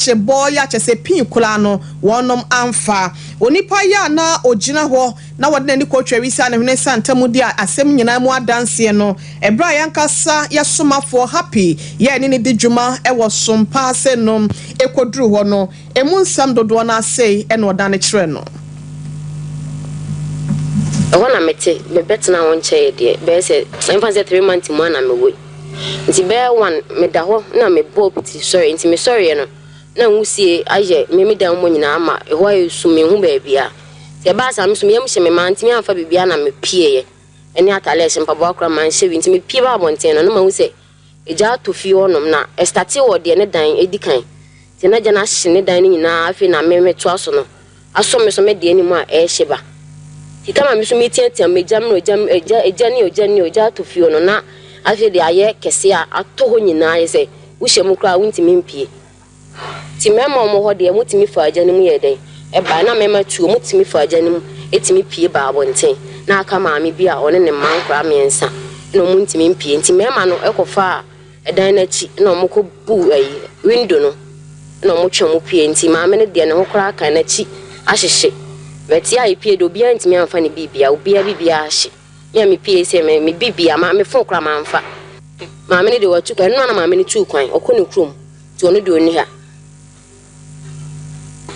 Cheboya chese pin kulano wonom amfa onipa ya na ogina ho na wode ni ko twawisa na hwene santamu dia asem nyina mu adanse no ebra yankasa yasomafo happy ye ni di dwuma e wo Sompa se no ekoduru ho no emu nsam dodo na sei e no dane kire no wana mete me betna won che de be se emfa se 3 months mu na me wo nti be one me da ho na me bo piti sorry nti me sorry no na nwusie aye me dan mo nyina ama e ho ayesu me hu ba bia se ba sa me so me yam hye me man ntimi amfa bibia na me pie eni atale hye mpabo akra man hye wi ntimi pie ba bonten no ma hu se eja to fi onom na e starte wo de ne dan edikan se na ja na hye ne dan nyina afi na me to aso no aso me so me de eni mu a e hye ba ti kama me so me tiatia me jam no jam eja ni oja to fi ono na afi de aye kese a ato ho nyina ye se wo hye mu kra wo ntimi mpie ti mema mo ho de mutimi fa agya ne mu ye den e ba na mema tuo mutimi fa agya ne mu etimi pie ba abonten na aka maame bi a one ne man kra mensa no mutimi mpie nti mema no ekofa edan na chi na mo ko bu ayi window no na mo twa mo pie nti maame ne de ne ho kra aka na chi ahyehye beti ayi pie do bia ntimi amfa ne bibia obia bibia ahye me pie se me bibia maame fo kra manfa maame ne de watu kan no na maame ne tu kwan okoni krom ti ono de oni ha.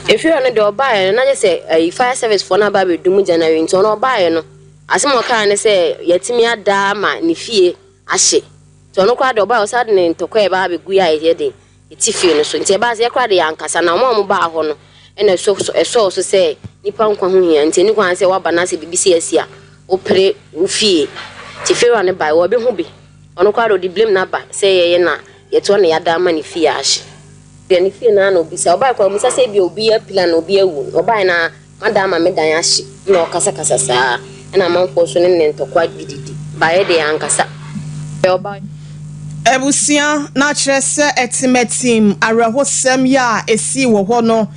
If you are not buy and I say a fire service for na baby do January into no buy no. As more kind say yetimia dama ni fie ashe. To no kwado buy suddenly to kwa baby guya yede. Iti fie no so nti ba se kwade yankasa na mo ba ho no. E so say nipa nkwa ho hia nti ni kwan say wa bana se bibisi asia. O pre wo fie. Ti fie wane buy wo be hu bi. Ono kwado di blame na ba say ye na yeto na ya dama ni fie ashe. Then if you no be say oba kwa musa say bi obi a plan obi awu oba na madama me dan ahye na okasa saa na manfo so ne ntokwa bididi bae de ankasa oba ebusia na kyerese etimetim arahosem ya esi wo ho no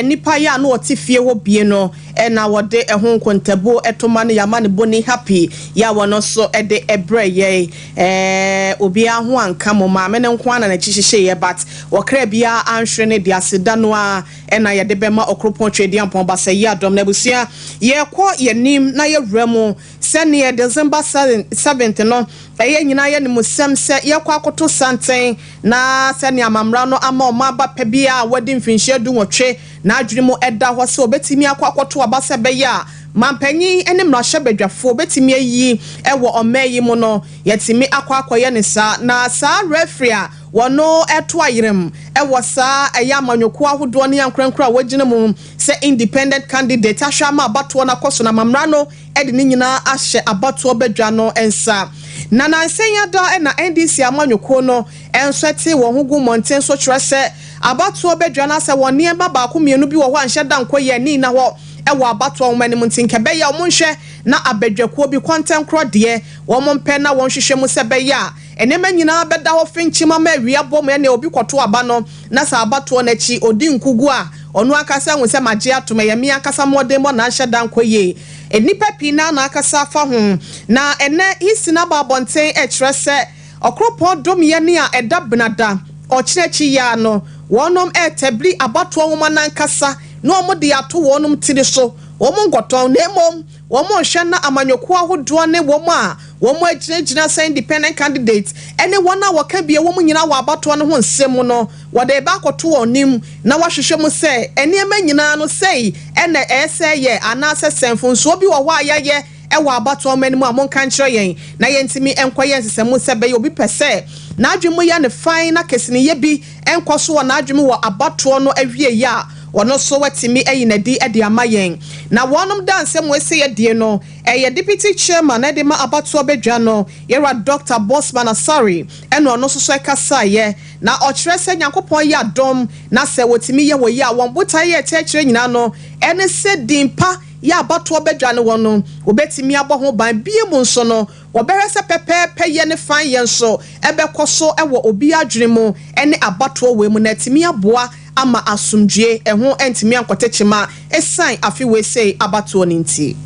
nipa ya na otifie ho bie no na wode ehun nkontabo etoma ne yama ne boni happy ya wono so de ebre ye obi aho anka mo ma me ne nko ana na chihyehye ye but wokra bia anhwe ne de aseda no a na ye de bema okropon twedi ampon ba se ya dom na ebusia ye kwo ye nim na ye wramu se ne December 7th no ye nyina ye ne musem se ye kwa akoto santen na se ne amamra no ama o ma ba pa bia wadi mfinhye du nwotwe na adwene mu eda ho se obetimi akwakoto abase be ya mampanyi ene mrahye badwafo obetimi ayi ewo omayi mu no yetimi akwakoye ne sa na sa referee wono eto ayirem ewo sa ayamanyoku ahodo ne yankrankra wagina mu se independent candidate ahwama abato na koso na mamra no ede ne nyina ahye abato badwa no ensa na nansenya da na NDC amanyoku no enswete wo hogu monten so kyerese abato badwa na se woni ema ba ko mienu bi wo ho anhye da nkoye ni na ho ewo abato omani muntinkebe ya omunhwe na abadwakuo bi kwanten kro de wo mompe na won hwehwe mu sebe ya enema nyina beda ho finchima ma awia bom ya na obi kwoto aba no na sa abato na chi odi nkugu a onu akasa hu se magye atoma ya mi akasa modem mo na ahye da nkoye enipa pina na akasa fa ho na ene isina ba bonten ekyerese okropon dom ye ne a eda benada okyerechi ya no wonom etabli abato nwoma na nkasa no mo de ato wonum tiri so wo mo ngoton na emom wo mo hwe na amanyoku ahodo ne wo mo a wo mo agina say independent candidate ene wona woka bia wo mo nyina wa abato no ho nsem no wo de ba akoto onim na wahwehwe mu say ene ema nyina no say ene ese ye anase senfo nso bi wo ho ayaye ewa abato omanimu amon kan kire yen na yentimi enkoye nsesemu sebe obi pese na adwemu ya ne fine na kesini ye bi enkoso na adwemu wo abato no awie ya wono so watimi eyinadi ade amayen na wonom dance mu ese ye die no ye deputy chairman ade ma abato bedwa no yera Dr. Bosman Asari eno no so ekasa ye na okyerese nyankopon ya dom na se watimi ye wo ya won botaye ekire nyina no ene se dimpa ya abato bedwa no wono obetimi abo ho ban bie mu nso no woberese pepepe ye ne fan ye nso ebekoso ewo obi adwene mu ene abato we mu na timi aboa ama asumdue eho entimi ankotechima esan afi we say abato ninti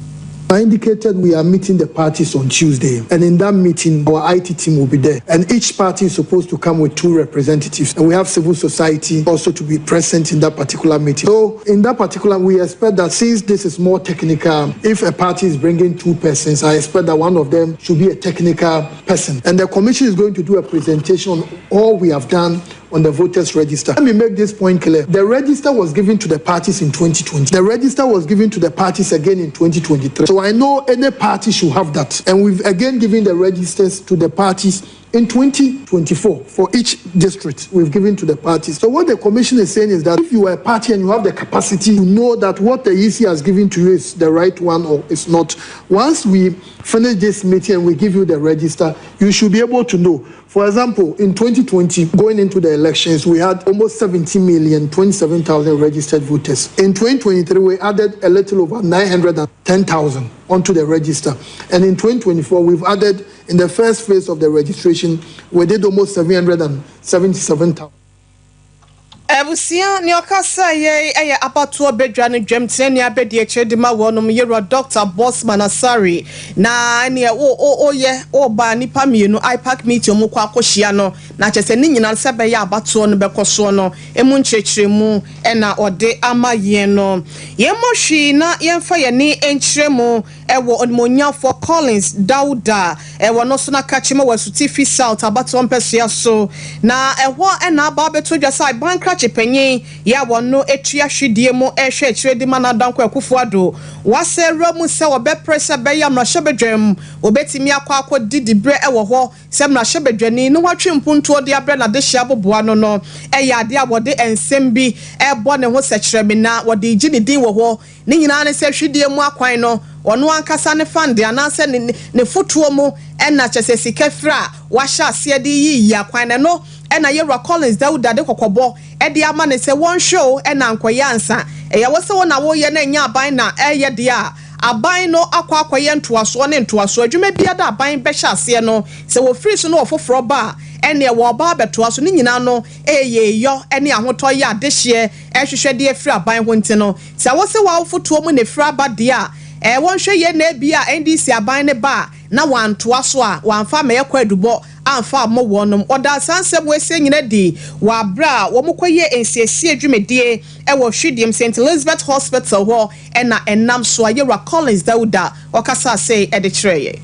I indicated we are meeting the parties on Tuesday, and in that meeting, our IT team will be there. And each party is supposed to come with 2 representatives, and we have civil society also to be present in that particular meeting. So, in that particular, we expect that since this is more technical, if a party is bringing 2 persons, I expect that one of them should be a technical person. And the commission is going to do a presentation on all we have done on the voters register. Let me make this point clear. The register was given to the parties in 2020. The register was given to the parties again in 2023. So I know any party should have that. And we've again given the registers to the parties in 2024 for each district we've given to the parties. So what the commission is saying is that if you are a party and you have the capacity to know that what the EC has given to you is the right one or it's not, once we finish this meeting and we give you the register, you should be able to know. For example, in 2020, going into the elections, we had almost 70,027,000 registered voters. In 2023, we added a little over 910,000 onto the register. And in 2024, we've added, in the first phase of the registration, we did almost 777,000. Ebusia ni okasa ye apato bedwa ne dwemtene ne abedi echedima wonom yero Dr. Bosman Asari na ne ye ba nipa mienu IPAC meeting mu kwa akohia no na chese ni nyina se be ya abato no bekoso no emu nchechiremu na ode amaye no ye mohwi na yemfa ye ni enchiremu ewo onmonyafo Collins Dauda ewo no so na kachima wasuti South abato mpesua so na ewo na aba beto dwasa bankra penye ya wono etua hwedie mu ehwe echiredi manadanko akufuado wasero mu se obe pressure be ya mrahebedwam obetimi akwa didibre ewo ho se mrahebedwani no watwe mpunto de abre na de hia boboa no eya ade abode ensem bi ebo ne ho sekiremi na wode gyi ne din wo ho ni nyina ne se hwedie mu akwan no ono ankasa ne fande anase ne fotuo mu ena chese sikafra wahya ase de yi akwan no ena yero Collins Dauda de kokobo edi ama ne se won show ena ankoye ansa eya wo se wona wo ye na nya aban na eye de a aban no akwaye ntoaso ne ntoaso adwuma bia da aban be hya ase no se wo free so no ofoforo ba ene wo ba betoaso ni nyina no eye yo ene ahoto ye adehye ehwehwede afri aban ho nti no se wo se wa fotuo mu ne fra ba de a won hwe ye na bia NDC aban ne ba na wantoaso a wanfa me yakwa adubo amfa mo wonom oda sansem wese nyina di wa bra wo mkoye ensiesie adwumedie wo hwediem St Elizabeth Hospital ho na enam so ayera Collins Dauda okasa say e de kireye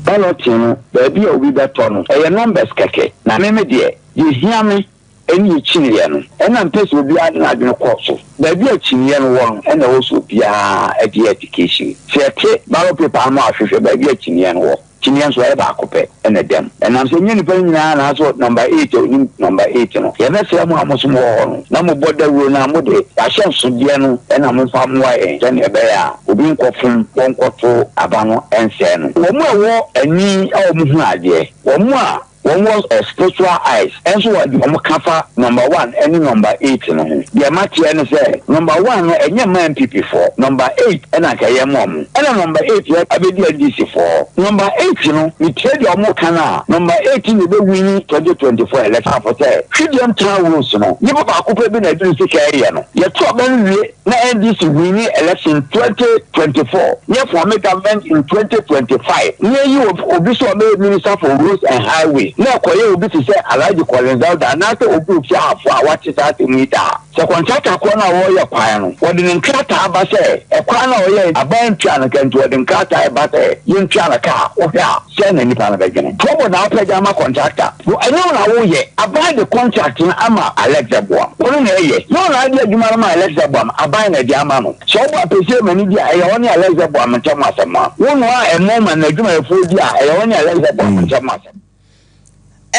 ballotino baby obi beto no e numbers keke na meme de ye hiame eni chiniye no na mpese obi adina adwene koso baby a chiniye no won na wo so bia e education fiate ballot paper no ahwehwe baby a chiniye no wo chiniye so e ba akope na dem na so nyini pa nyina na so number 8 number 8 no ye na se mu amoso mo ho na mo boda wuro na mo de ahye nsodie no na mo fa mo wa e je ne be ya obi nkofun wonkoto abano ense no wo mu ewo ani a wo mu hu ade wo mu a one was a spiritual eyes and so what the kafa number 1 and number 8 no the match and say number 1 and your man PP for number 8 and akaye mom and number 8 you abedi DC for number 8 you know we trade your mo kana number 18 you be win 2024 election for say freedom towers no you ba akupe bi na do sika area no you talk ban wie na NDC win election 2024 you for make government in 2025 you obi so be minister for roads and highway na koye obi ti say alaji Collins Dauda na te obi fi afo a wati sati meter se contractor ko na wo ye kwan no wodi ne nkrata aba say e kwan na wo ye aban twa na kanto wodi nkrata e ba say yin twa na ka wo hia say na nipa na begene probo na opa jama contractor wo enyo na wo ye aban the contract na ama Alexa Boam wo na ye no na ade adwuma na Alexa Boam aban na di ama no so wo apese mani di a ye woni Alexa Boam ntem asema wo no a emoma na adwuma efo di a ye woni Alexa Boam ntem asema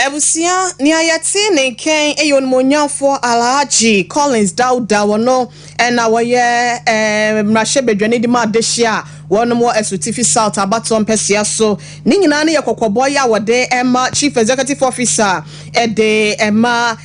Ebusia ni ayati ne ken eyon monyafo Alhaji Collins Dauda wono na woye mrahebedwane di ma dehia wono mo esuti South abaton pesia so ni nyina ne yekokobo ya wode ema Chief Executive Officer de ema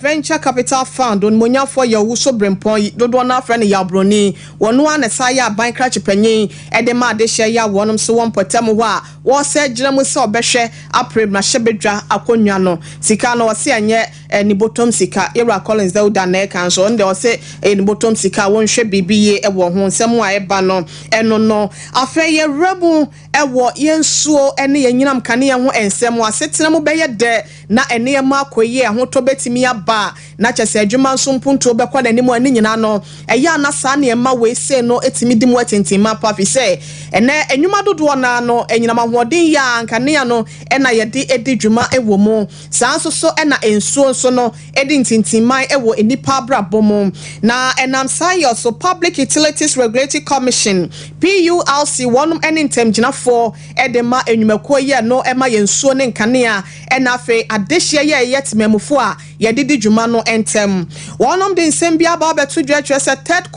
Venture Capital Fund on monyafo ya wuso brempon dodo na afre ne ya broni wono anesa ya bankra chipanyin de ma dehia ya wono so won potem ho a wo se gyina mu se obehwe apre mrahebedwa akonwa no sika no wose anye ni bottom sika Era Collins Dauda na kan so nde wose ni bottom sika won hwe bibiye e wo ho nsem a eba no eno no afa ye rebu ewo yensuo ene yenyinam kane ho ensem asetena mo beye de na ene ma akoye ho to betimi aba na chese adwuma nso mpunto bekwa na nimu ani nyina no eya na sa na ema we se no etimi di mu atentima papi se ene enwuma dodo na no enyinam ahoden ya nkane no ena ye de edi dwuma ewo mu sanso so ena ensuo so no edi ntintimai ewo enipa brabomu na enam sayo so Public Utilities Regulatory Commission PULC wonum ene ntemgyinafo edema enwumako ye no ema yensuo ne nkanea ena afe adehye ye yetemamufo a yedidi dwuma no entem wonum de nsembia ba betu dwatwese third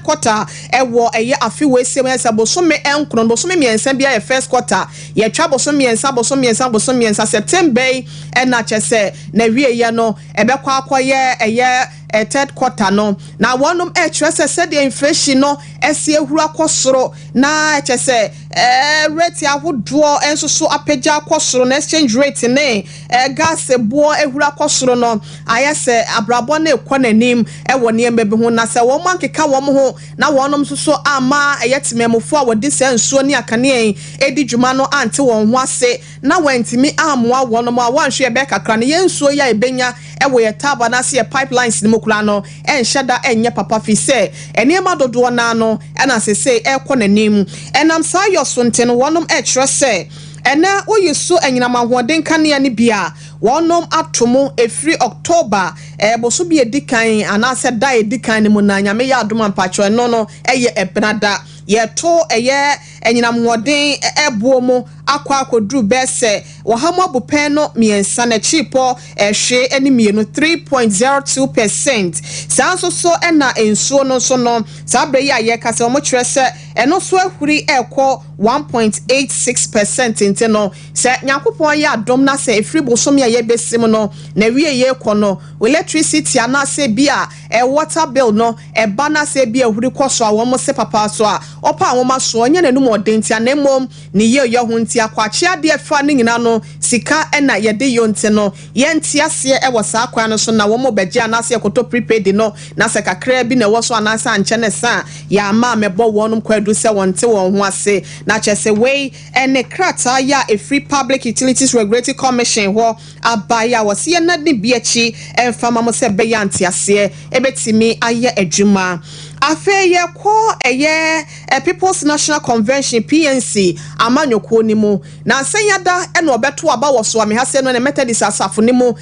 quarter ewo eye afi we semesa bosome enkron bosome miensembia ye first quarter ye twa bosome miensa September ena chese na wie ye no ebekwa akoye eye third quarter no na wonum chese said the inflation no esi ehuru akosoro na chese rate ahodo enso so apagya akosoro na exchange rate ne gas ebo ehuru akosoro no ayese abrabo na ekonanim ewo ne embe ho na se wo mankeka wo ho na wonum so ama eyetememufo a wodi sensuo ne akane edi dwuma no ante won ho ase na wantimi amwa wonum a wanhwe ebe kakra ne yensuo ya ebenya ewo ye taba na se pipelines ni mokura no enhyada enye papa fi se enema dodo na no ena sese ekonanim enam sayo sonten wonum kyerɛ se ena oyiso enyinam ahoden kanea ne bia wonum atomo efri October boso bi edikan anase da edikan ne mu na nyame ya adoma mpacho no eye ebrada yeto eye enyinam ahoden ebomo akwadru bese wahamo abupen no miensa na chipo hwe eni mienu 3.02%. sanso so ena ensuo no so no sabre ya ye kase omo kyerɛ se eno so ahuri ekɔ 1.86% inte no se nyankopon ya adom na se efri bosom ya ye besim no na wie ye kɔ no electricity ana se bia water bill no ba na se bia ahuri kɔ so a wo mo se papa so a opa wo ma so onye nanum odentia na mom ni ye ho ntia kwache ade fa ne nyina no sika ena ye de yonte no ye ntia se wo sa kwa no so na wo mo beje ana se koto prepaid no na se kakra bi na wo so ana sa nche ne sa ya ma mebo wonum kwadu se wonte won ho ase na chese we ene krata ya a Free Public Utilities Regulatory Commission ho abaya wo se na de biachi emfama mo se be ya ntia se ebetimi aye adwuma afe ye ko eye People's National Convention PNC amanyoko ni mu na nsanyada ena obeto aba wo so amehase no ne Methodist asafo ni mu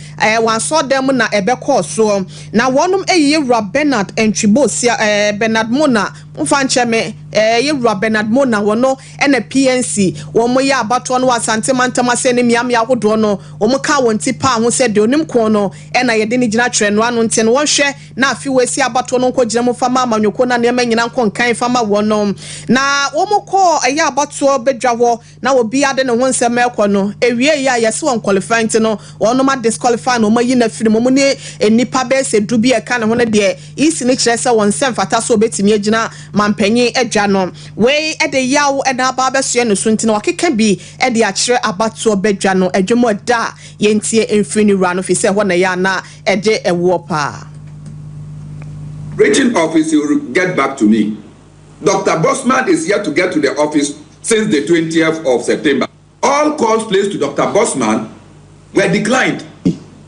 wanso dem na ebekọ so na wonum eyiye Bernard Entwibosia Bernard Mona mfanche me ye Bernard Mona wono ena PNC wo mo ya abato no wasante mantama se ne miam ya hodo no wo mo ka won tipa ho se de onim ko no ena ye de ni gina twere no anu nte no wonhwe na afi wesi abato no nko gina mu fama amanyoko na ne manyina nko nkan fama wono na wo mo ko aya abato bedwa ho na obi ade ne ho nsem ekọ no ewie ya yesi won qualify nte no wono ma disqualify no mayi na firi mo ne enipa be se du bi e ka ne ho ne de isi ne kire se won nsem fata so betimi agina mampanyi adwa no we ede yawo ena ba be so ne so nti no wakeka bi ede a kire abato bedwa no adwemo da yentie emfiri ni wura no fi se ho na ya na ede ewo pa. Rating office will get back to me. Dr. Bosman is here to get to the office since the 20th of September. All calls placed to Dr. Bosman were declined.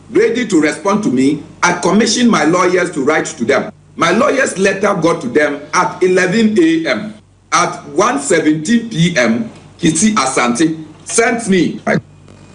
Ready to respond to me, I commissioned my lawyers to write to them. My lawyer's letter got to them at 11 a.m. At 1:17 p.m., Kisi Asante sent me.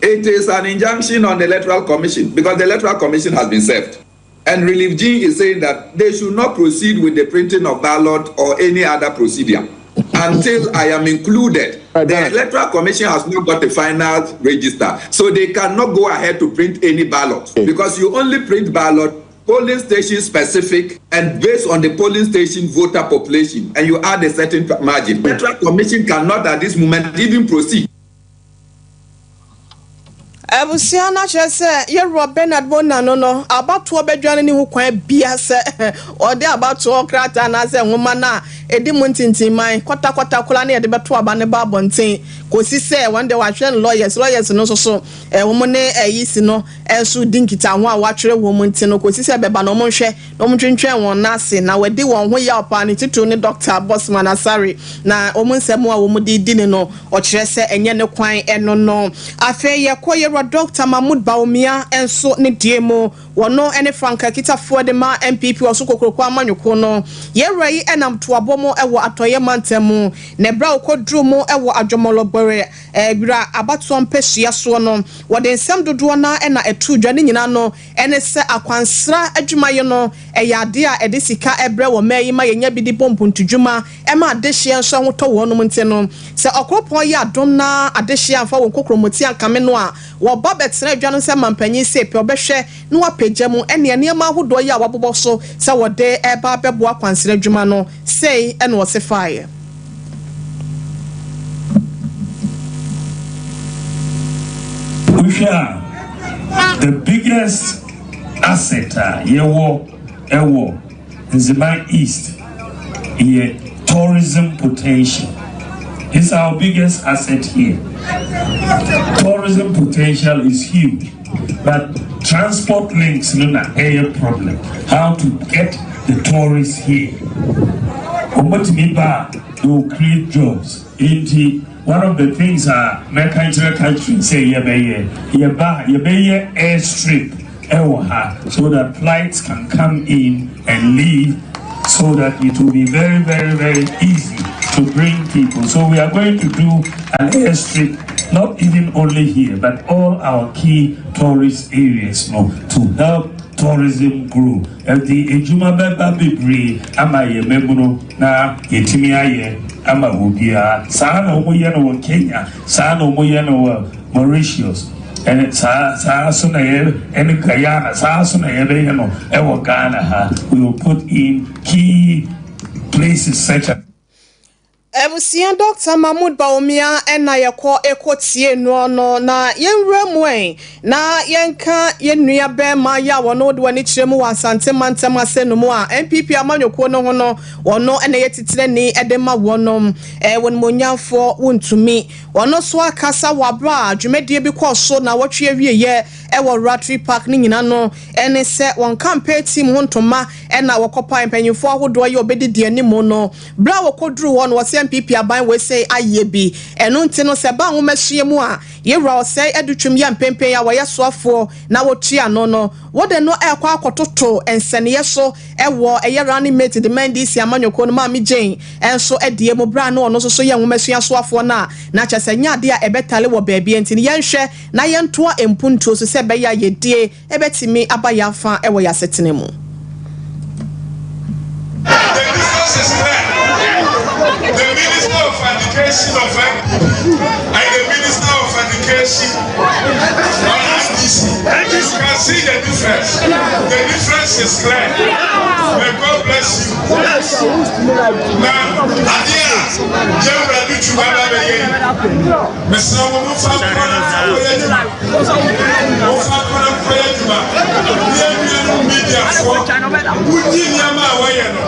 It is an injunction on the Electoral Commission because the Electoral Commission has been served. And Relief G is saying that they should not proceed with the printing of ballot or any other procedure until I am included. The Electoral Commission has not got the final register, so they cannot go ahead to print any ballot because you only print ballot polling station specific and based on the polling station voter population, and you add a certain margin. The Electoral Commission cannot at this moment even proceed. Ebusia na chese ye Bernard Bonano no abatoɔ bedwane ne ho kwan bia se ɔde abatoɔ krata na se nwoma na edi muntintinman kwata kola na ye de beto aba ne ba bonten kosi se one day wahwe lawyers no so wo ne ayisi no enso dinkita ho a watwere wo muntin no kosi se beba no monhwe no montwentwen won na ase na wadi won ho ya opa ne tito ne Dr. Bossman Asare na omunsem a wo mudi dini no ɔkyerɛ se enye ne kwan eno no afa ye koye Dr. Mahmoud Baumia enso ne diemo wono ene Franka kitafo de ma MPP oso kokroko amanyoko no ye rai enam toabo mo ewo atoye mantemu ne bra okodru mo ewo adwomologbere bra abato mpesua so no wode nsem dodo na ena etu dwane nyina no ene se akwansra adwumaye no eyade a ede sika ebre wo mayi ma yenya bidi pompuntudwuma ema adehye enso ho to wo no mte no se okropon ye adom na adehye amfa wo kokromoti ankame no a wo babetre adwano se mampanyi se pe obehwe no apagya mu ene ma hodo ye a wabobɔ so se wode eba bebo akwansra adwuma no sei ene wo se fire the biggest asset ewo in Zimbabwe East is tourism potential. It's our biggest asset here. Tourism potential is huge, but transport links no na a problem. How to get the tourists here? They will create jobs. One of the things mercantile countries say yebeye airstrip so that flights can come in and leave, so that it will be very, very, very easy to bring people. So we are going to do an airstrip, not even only here, but all our key tourist areas, to help tourism grow. If the ejuma beba bebre ama ye mebuno na yetimi aye ama wobia saa na omoye no Kenya, saa na omoye no Mauritius, and saa so na ye en Guyana, saa so na ye be no e wo Ghana ha. We will put in key places such as Ebusia Dr. Mahmoud Baumia ena yeko ekotie no na yenwramwen na yenka yenua be ma ya wono de wani kiremu wasante mantem asenu mu a MPP amanyoko no ho no wono ena yetitire ni edema wonom won monyamfo wontumi wono so akasa wabra adwumedie bi koso na wotwe awieye ewo Rotary Park ni nyina no ene se won campaign team hontoma ena wokopa empanyifo ahodo ye obedidi animu no bra wokodru won wose MPP aban we say ayebi eno nti no se ba ho masue mu a yewra o say edutwum ya mpempen ya wo yesoafo na wotua no wode no ekwa akototo ensene so ewo eyera ni mate the mandisi amanyoko no ma mi Jane enso edie mu bra no ono so ye ho masue asoafo na kyese nya de a ebetale wo baabi enti ne yenhwe na yentoa empuntuo so se be ya yedie ebetimi abaya fa ewo ya setene mu. The Minister of Education and the Minister of Education on NDC. You can see the difference. The difference is clear. May God bless you. Now, Adia, General Duchubala Beye, Mr. Mufakona media for Yama Wayano,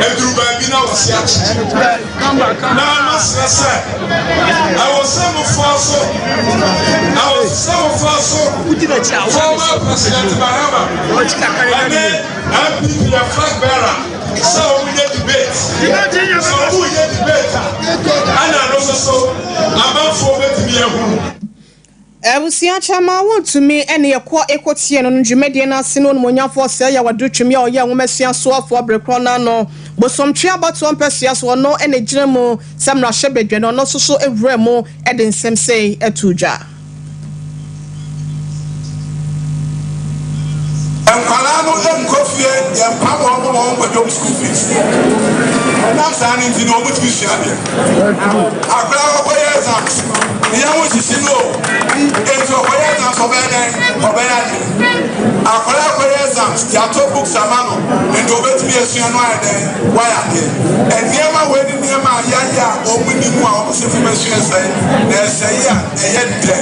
Edrubabina was Yachi. Now, I must say, I was some of us, former President Mahama, and then MPP and flag bearer. So we get debate. So who get debate? And also, I'm for me to be Ebusia chama want to me ene yekwa ekotie no dwumedie na ase no monyafo se ya wadotwumi a oye nwomesua so afo abrekrona no bosomtwe abato mpesua so no ene giremu samra hyebedwe no so ewremu ede nsem sei etudwa Empalano dem kofie empamo mo mo school fees. Na sani ndi no mutu fiade. Akra ko exams. Ya wo sisi no. Enso ko exams obene. Akra ko exams they are told books amano and over to be a senior why are they and near my wedding near my yaya or winning more information say there's a year a head day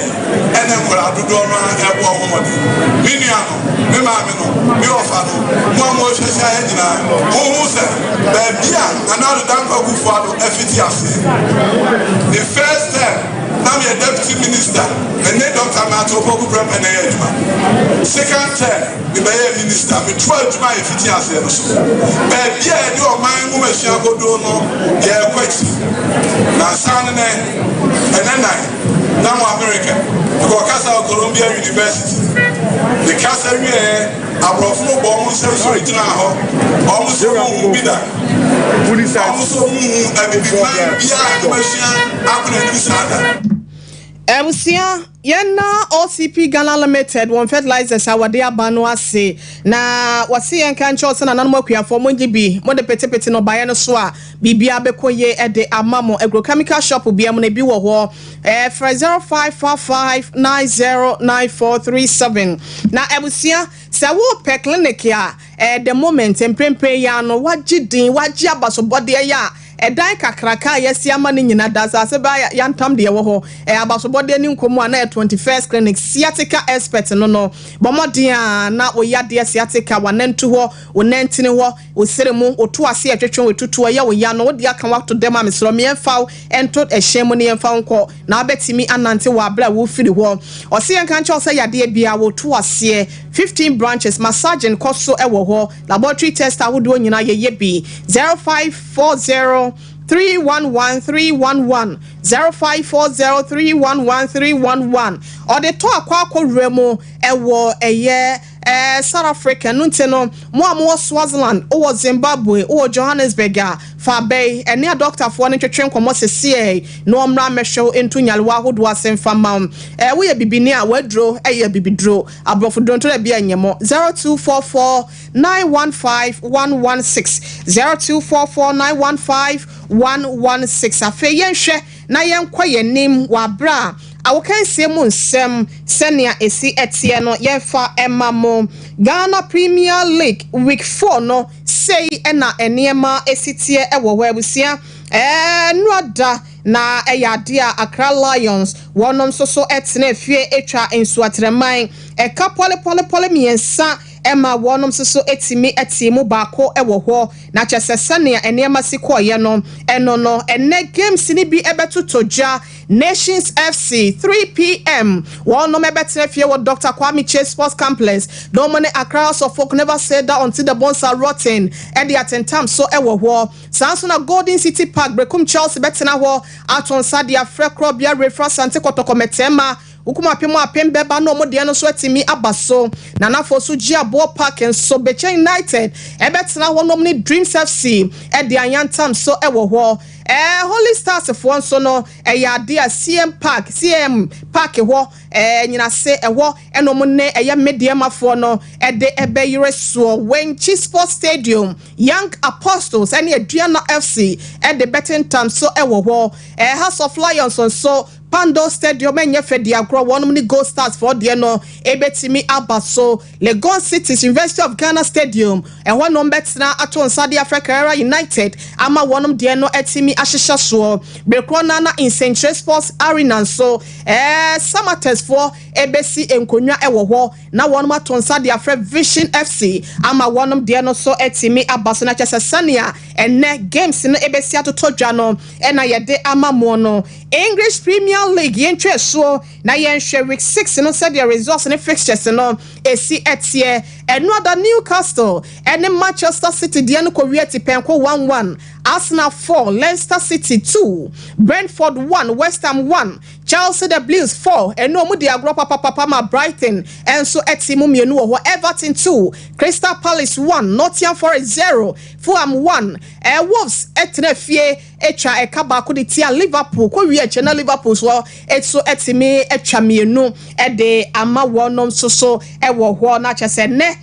and then what I do have one woman Miniano Mimamino Miofano one more head who said baby another damn good for the first time now we are deputy minister and then Dr. Mato Poku Prepenejma. Second term, we be a minister, we 12 my efficiency. But yeah, you are my woman shall go do no, yeah, question. Now, Sunday and then now America, to go Casa Columbia University. The Casa I brought from almost every now, almost every bidder. Also, I be behind the machine, I couldn't Ebusia yena OCP Ghana Limited one fertilizers awade abano ase na wase yenka ncho se na nanmo akuafo monji bi mo de petepete no baye no so a bibia bekoye e de amamo agrochemical shop bia mo na bi wo ho 0555909437 na ebusia se wo pe clinic ya the moment emprempe ya no wagidin wagi abasobode ya edan kakraka yesi ama ni nyina dasa se ba yantam de wo ho abasobode ni nkomo na 21st clinic sciatica expert no bomodin na oyade sciatica wanentu ho onentini ho oseremu oto ase atwetwe wetutu ya wo ya no wodi aka wato dem amesro me emfa ento ehyem ne emfa nko na abetimi anante wa bra wo firi ho ose yanka nche ose yade bia wo to ase 15 branches massage and koso ewo ho laboratory test awodo nyina ye bi 0540 311 0540311311 or the talk akwa remo ewo eye South Africa nunteno mo Swaziland o Zimbabwe o Johannesburg fa bay ene doctor for ne twetwe nkomo sese no omra mehwe entu nyalwa hodo asemfa mam we ye bibini a wadro ye bibidro abrofo donto da bia nyemo 0244915116 0244915116 afa yenhwe na yenkwa yenim wa bra awokan semu nsem senia esi etie no yefa emamo Ghana Premier League week 4 no sei ena eniema esitie ewo webusia nwada na eyade a Accra Lions wonom so etene fie etwa ensuatreman eka pole miensa Emma wonom so etimi etimu baako ewo ho na chesese ne eniema sikoye no eno no ene games ni bi ebetotoja Nations FC 3 p.m. wonom ebetre fie wo Dr. Kwame Chase Sports Complex no money Accra so folk never said that until the bones are rotten and the attentam so ewo ho sanso na Golden City Park Brekum Chelsea betena ho aton sadia frekro bia refer sante kotokometema ukuma pemo apembe ba no mo de no so atimi abaso na nafo so gia bo park and so Becha United ebetena ho no ni Dreams FC e de ayantam so ewo ho Holy Stars for so no yade a CM Park ho nyina se ewo eno mo ne eye medium afo no de ebeyire so Wenchi Sports Stadium Young Apostles and Aduana FC de Bettenham so ewo ho House of Lions on so Pando Stadium enye fedi agro one mini Gold Stars for the no ebetimi abaso Legon Cities University of Ghana Stadium one no betina aton Saudi Africa United ama one de no etimi ahihya so Bekrona na in Central Sports Arena so Samates for ebesi enkonwa ewo ho na one maton Saudi Africa Vision FC ama one de no so etimi abaso na chesesania ene games no ebesi atotodwa no na yede ama mo no English Premier League yentwe so na yenhwe week 6 no said the results and fixtures no esi etie another Newcastle and Manchester City de no kowieti penko 1-1 Arsenal 4 Leicester City 2 Brentford 1 West Ham 1 Chelsea the Blues 4 and no mu de agro papa ma Brighton and so etimu mienu ho Everton 2 Crystal Palace 1 Nottingham Forest 0 Fulham 1 Wolves etne fie etwa ekaba ko de tia Liverpool ko wi echena Liverpool so etso etimi etwa mienu de ama wonom so ewo ho na chese ne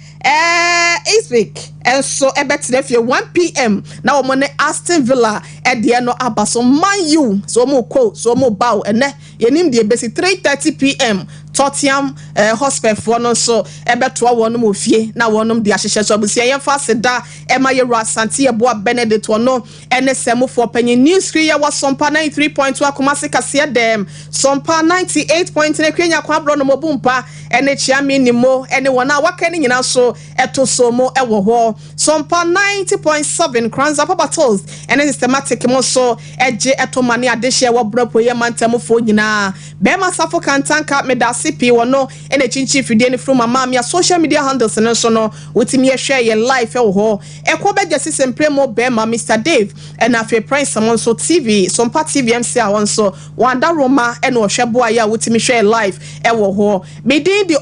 this week and so ebetne fie 1 p.m. na wo ne Aston Villa de no abaso Man U so mo ko so mo bow ene yenim de besi 3:30 p.m. Tottenham hospital for no so ebetoa wonum ofie na wonum de ahyehye so abusia yemfa seda ema ye Rasanti eboa Benedict wono ene semufo panyin news screen ya wa Sompa 93.2 akomase kase dem Sompa 98.3 kwenya kwa bro no mobumpa ene chiame nimo ene wona waka ni nyina so eto so mo ewo ho Sompa 90.7 Kranza Papa Battles ene systematic mo so eje eto mane adehye wo bropo ye mantamfo nyina bema safo kantanka medasipi wono ene chinchi fidie ni from mama ya social media handles no so no wotimi ye share ye life ewo ho ekwo beje system premo bema Mr Dave ena afi Prince Amonso TV Sompa TV MC awon so wanda Roma ene ohwebo aya wotimi share life ewo ho medi di